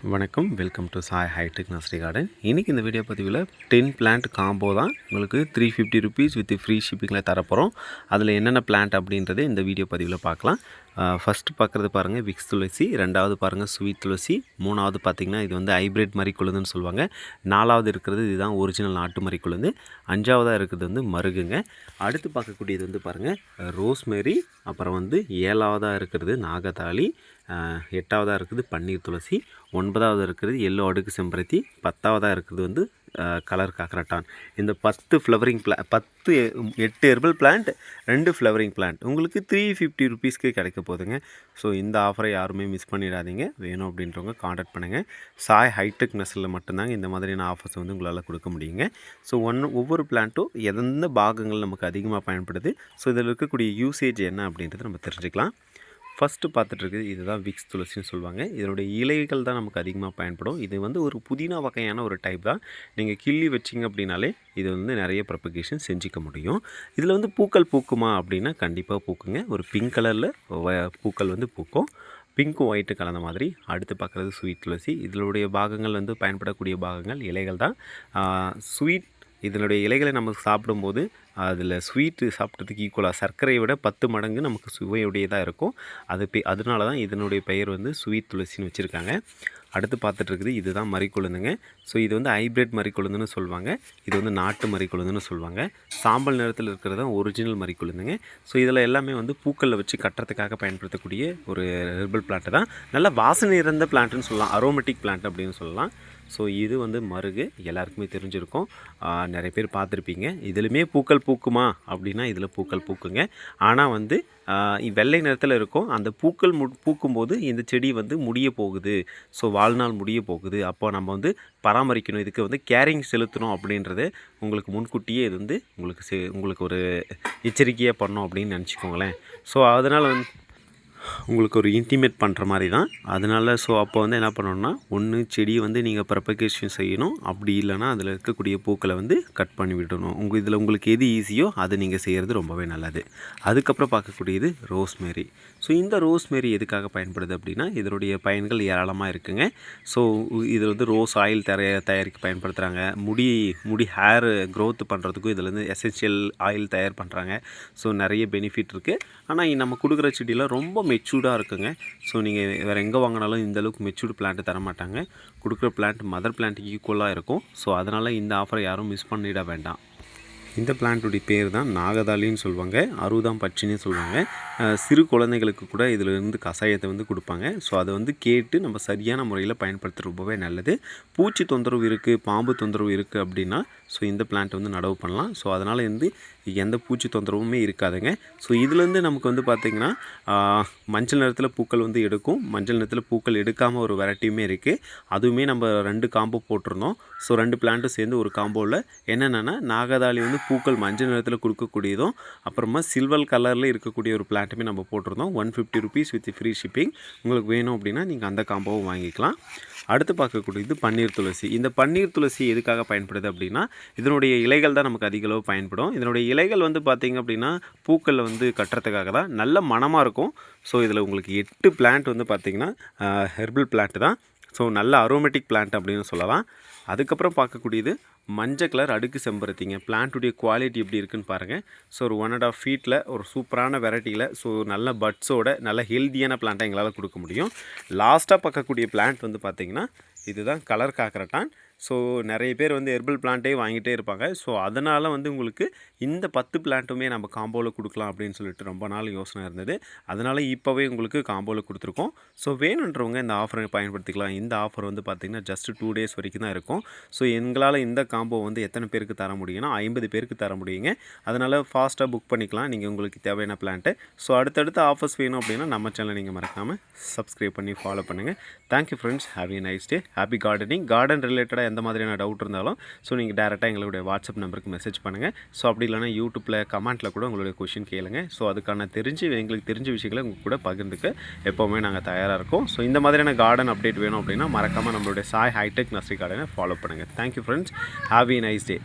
வணக்கம், welcome to Sai hi tech nursery garden. இன்றைக்கி இந்த வீடியோ பதிவில் 10 பிளான்ட் காம்போ தான் உங்களுக்கு ₹350 வித் ஃப்ரீ ஷிப்பிங்கில் தரப்போகிறோம். அதில் என்னென்ன பிளான்ட் அப்படின்றது இந்த வீடியோ பதிவில் பார்க்கலாம். ஃபஸ்ட்டு பார்க்குறது பாருங்கள் விக்ஸ் துளசி, ரெண்டாவது பாருங்கள் ஸ்வீட் துளசி, மூணாவது பார்த்திங்கன்னா இது வந்து ஹைப்ரிட் மரிக்குழுந்துன்னு சொல்லுவாங்க, நாலாவது இருக்கிறது இதுதான் ஒரிஜினல் நாட்டு மரிக்குழுந்து, அஞ்சாவதாக இருக்கிறது வந்து மருகுங்க. அடுத்து பார்க்கக்கூடியது வந்து பாருங்கள் ரோஸ்மேரி, அப்புறம் வந்து ஏழாவதாக இருக்கிறது நாகதாளி, எட்டாவதாக இருக்குது பன்னீர் துளசி, ஒன்பதாவது இருக்கிறது எல்லோ அடுக்கு செம்பருத்தி, பத்தாவதாக இருக்கிறது வந்து கலர் காக்கரட்டான். இந்த 10 flowering 8 herbal plant, 2 flowering plant உங்களுக்கு ₹350 கிடைக்க போகுதுங்க. ஸோ இந்த ஆஃபரை யாருமே மிஸ் பண்ணிடாதீங்க. வேணும் அப்படின்றவங்க காண்டாக்ட் பண்ணுங்கள். சாய் ஹைடெக் நர்சரியில் மட்டும்தாங்க இந்த மாதிரியான ஆஃபர்ஸ் வந்து உங்களால் கொடுக்க முடியுங்க. ஸோ ஒவ்வொரு பிளான்ட்டும் எந்தெந்த பாகங்கள் நமக்கு அதிகமாக பயன்படுது, ஸோ இதில் இருக்கக்கூடிய யூசேஜ் என்ன அப்படின்றத நம்ம தெரிஞ்சுக்கலாம். ஃபஸ்ட்டு பார்த்துட்ருக்கு இதுதான் விக்ஸ் துளசின்னு சொல்லுவாங்க. இதனுடைய இலைகள் தான் நமக்கு அதிகமாக பயன்படும். இது வந்து ஒரு புதினா வகையான ஒரு டைப் தான். நீங்கள் கிள்ளி வச்சிங்க அப்படின்னாலே இது வந்து நிறைய ப்ரொபகேஷன் செஞ்சுக்க முடியும். இதில் வந்து பூக்கள் பூக்குமா அப்படின்னா கண்டிப்பாக பூக்குங்க. ஒரு பிங்க் கலரில் பூக்கள் வந்து பூக்கும், பிங்க்கும் ஒயிட்டு கலந்த மாதிரி. அடுத்து பார்க்குறது ஸ்வீட் துளசி. இதனுடைய பாகங்கள் வந்து பயன்படக்கூடிய பாகங்கள் இலைகள் தான். ஸ்வீட் இதனுடைய இலைகளை நம்ம சாப்பிடும்போது அதில் ஸ்வீட்டு சாப்பிட்றதுக்கு ஈக்குவலாக சர்க்கரையை விட 10 மடங்கு நமக்கு சுவையுடையதாக இருக்கும். அதனால தான் இதனுடைய பெயர் வந்து ஸ்வீட் துளசின்னு வச்சுருக்காங்க. அடுத்து பார்த்துட்ருக்குது இதுதான் மரிக்குழுந்துங்க. ஸோ இது வந்து ஹைப்ரிட் மரிக்குழுந்துன்னு சொல்லுவாங்க, இது வந்து நாட்டு மரிக்குழுந்துன்னு சொல்லுவாங்க. சாம்பல் நிறத்தில் இருக்கிறது தான் ஒரிஜினல் மரிக்குழுந்துங்க. ஸோ இதில் எல்லாமே வந்து பூக்களில் வச்சு கட்டுறதுக்காக பயன்படுத்தக்கூடிய ஒரு ஹெர்பல் பிளான்ட்டு தான். நல்ல வாசனை இருந்த பிளான்ட்டுன்னு சொல்லலாம், அரோமேட்டிக் பிளான்ட் அப்படின்னு சொல்லலாம். ஸோ இது வந்து மருகு, எல்லாருக்குமே தெரிஞ்சிருக்கும், நிறைய பேர் பார்த்துருப்பீங்க. இதுலையுமே பூக்கள் பூக்குமா அப்படின்னா இதில் பூக்கள் பூக்குங்க. ஆனால் வந்து வெள்ளை நிறத்தில் இருக்கும். அந்த பூக்கள் பூக்கும்போது இந்த செடி வந்து முடிய போகுது, ஸோ வாழ்நாள் முடிய போகுது, அப்போ நம்ம வந்து பராமரிக்கணும், இதுக்கு வந்து கேரிங் செலுத்தணும் அப்படின்றது உங்களுக்கு முன்கூட்டியே இது வந்து உங்களுக்கு ஒரு எச்சரிக்கையாக பண்ணணும் அப்படின்னு நினச்சிக்கோங்களேன். ஸோ அதனால் வந்து உங்களுக்கு ஒரு இன்டிமேட் பண்ணுற மாதிரி தான். அதனால் ஸோ அப்போ வந்து என்ன பண்ணணுன்னா, ஒன்று செடியை வந்து நீங்கள் ப்ரொபகேஷன் செய்யணும், அப்படி இல்லைனா அதில் இருக்கக்கூடிய பூக்களை வந்து கட் பண்ணி விடணும். இதில் உங்களுக்கு எது ஈஸியோ அது நீங்கள் செய்கிறது ரொம்பவே நல்லது. அதுக்கப்புறம் பார்க்கக்கூடியது ரோஸ்மேரி. ஸோ இந்த ரோஸ்மேரி எதுக்காக பயன்படுது அப்படின்னா இதனுடைய பயன்கள் ஏராளமாக இருக்குங்க. ஸோ இது வந்து ரோஸ் ஆயில் தயாரிக்க பயன்படுத்துகிறாங்க. முடி ஹேர் க்ரோத் பண்ணுறதுக்கும் இதில் வந்து எசென்ஷியல் ஆயில் தயார் பண்ணுறாங்க. ஸோ நிறைய பெனிஃபிட் இருக்குது. ஆனால் நம்ம கொடுக்குற செடியில் ரொம்ப மெச்சூர்டாக இருக்குங்க. ஸோ நீங்கள் வேறு எங்கே வாங்கினாலும் இந்தளவுக்கு மெச்சூர்டு பிளான்ட்டு தரமாட்டாங்க. கொடுக்குற பிளான்ட் மதர் பிளான்ட்டுக்கு ஈக்குவலாக இருக்கும். ஸோ அதனால் இந்த ஆஃபரை யாரும் மிஸ் பண்ணிட வேண்டாம். இந்த பிளான்ட்டுடைய பேர் தான் நாகதாளின்னு சொல்லுவாங்க, அறுபதாம் பட்சின்னு சொல்லுவாங்க. சிறு குழந்தைகளுக்கு கூட இதில் இருந்து கஷாயத்தை வந்து கொடுப்பாங்க. ஸோ அதை வந்து கேட்டு நம்ம சரியான முறையில் பயன்படுத்துகிறது ரொம்பவே நல்லது. பூச்சி தொந்தரவு இருக்குது, பாம்பு தொந்தரவு இருக்குது அப்படின்னா ஸோ இந்த பிளான்ட் வந்து நடவு பண்ணலாம். ஸோ அதனால் வந்து எந்த பூச்சி தொந்தரவுமே இருக்காதுங்க. ஸோ இதுலேருந்து நமக்கு வந்து பார்த்திங்கன்னா மஞ்சள் நிறத்தில் பூக்கள் வந்து எடுக்கும், மஞ்சள் நிறத்தில் பூக்கள் எடுக்காமல் ஒரு வெரைட்டியுமே இருக்குது. அதுவுமே நம்ம 2 காம்போ போட்டிருந்தோம். ஸோ 2 பிளான்ட்டும் சேர்ந்து ஒரு காம்போவில் என்னென்னா நாகதாளி வந்து பூக்கள் மஞ்சள் நிறத்தில் கொடுக்கக்கூடியதும், அப்புறமா சில்வர் கலரில் இருக்கக்கூடிய ஒரு பிளான்ட்டுமே நம்ம போட்டிருந்தோம். ₹150 வித் ஃப்ரீ ஷிப்பிங். உங்களுக்கு வேணும் அப்படின்னா நீங்கள் அந்த காம்போவும் வாங்கிக்கலாம். அடுத்து பார்க்கக்கூடியது பன்னீர் துளசி. இந்த பன்னீர் துளசி எதுக்காக பயன்படுது அப்படின்னா இதனுடைய இலைகள் தான் நமக்கு அதிக அளவு பயன்படும். இதனுடைய இலைகள் வந்து பார்த்திங்க அப்படின்னா பூக்களில் வந்து கட்டுறதுக்காக தான், நல்ல மணமாக இருக்கும். ஸோ இதில் உங்களுக்கு 8 பிளான்ட் வந்து பார்த்திங்கன்னா ஹெர்பல் பிளான்ட் தான். ஸோ நல்ல அரோமேட்டிக் பிளான்ட் அப்படின்னு சொல்லலாம். அதுக்கப்புறம் பார்க்கக்கூடியது மஞ்சள் கலர் அடுக்கு செம்பருத்திங்க. பிளான்ட்டுடைய குவாலிட்டி எப்படி இருக்குன்னு பாருங்கள். ஸோ ஒரு 1.5 ஃபீட்டில் ஒரு சூப்பரான வெரைட்டியில், ஸோ நல்ல பட்ஸோட நல்ல ஹெல்த்தியான பிளான்ட்டாக எங்களால் கொடுக்க முடியும். லாஸ்ட்டாக பார்க்கக்கூடிய பிளான்ட் வந்து பார்த்திங்கன்னா இதுதான் கலர் காக்கரட்டான். ஸோ நிறைய பேர் வந்து ஹெர்பல் பிளான்ட்டே வாங்கிட்டே இருப்பாங்க. ஸோ அதனால் வந்து உங்களுக்கு இந்த 10 பிளான்ட்டுமே நம்ம காம்போவில் கொடுக்கலாம் அப்படின்னு சொல்லிட்டு ரொம்ப நாள் யோசனை இருந்தது. அதனால் இப்போவே உங்களுக்கு காம்போவில் கொடுத்துருக்கோம். ஸோ வேணுன்றவங்க இந்த ஆஃபரை பயன்படுத்திக்கலாம். இந்த ஆஃபர் வந்து பார்த்திங்கன்னா ஜஸ்ட் 2 டேஸ் வரைக்கும் தான் இருக்கும். ஸோ எங்களால் இந்த காம்போ வந்து எத்தனை பேருக்கு தர முடியும்னா 50 பேருக்கு தர முடியுங்க. அதனால் ஃபாஸ்ட்டாக புக் பண்ணிக்கலாம் நீங்கள் உங்களுக்கு தேவையான பிளான்ட்டு. ஸோ அடுத்தடுத்த ஆஃபர்ஸ் வேணும் அப்படின்னா நம்ம சேனலை நீங்கள் மறக்காமல் சப்ஸ்கிரைப் பண்ணி ஃபாலோ பண்ணுங்கள். Thank you friends, have a nice day. Happy gardening. Garden ரிலேட்டடாக எந்த மாதிரியான டவுட் இருந்தாலும் ஸோ நீங்கள் டேரெக்டாக எங்களுடைய வாட்ஸ்அப் நம்பருக்கு மெசேஜ் பண்ணுங்கள். ஸோ அப்படி இல்லைனா யூடியூப்பில் கமெண்ட்டில் கூட உங்களுடைய கொஷின் கேளுங்க. ஸோ அதுக்கான எங்களுக்கு தெரிஞ்ச விஷயங்களை உங்கள் கூட பகிர்ந்துக்க எப்போவுமே நாங்கள் தயாராக இருக்கோம். ஸோ இந்த மாதிரியான கார்டன் அப்டேட் வேணும் அப்படின்னா மறக்காமல் நம்மளுடைய சாய் ஹைடெக் நர்சரி கார்டனை ஃபாலோ பண்ணுங்கள். Thank you friends, have a nice day.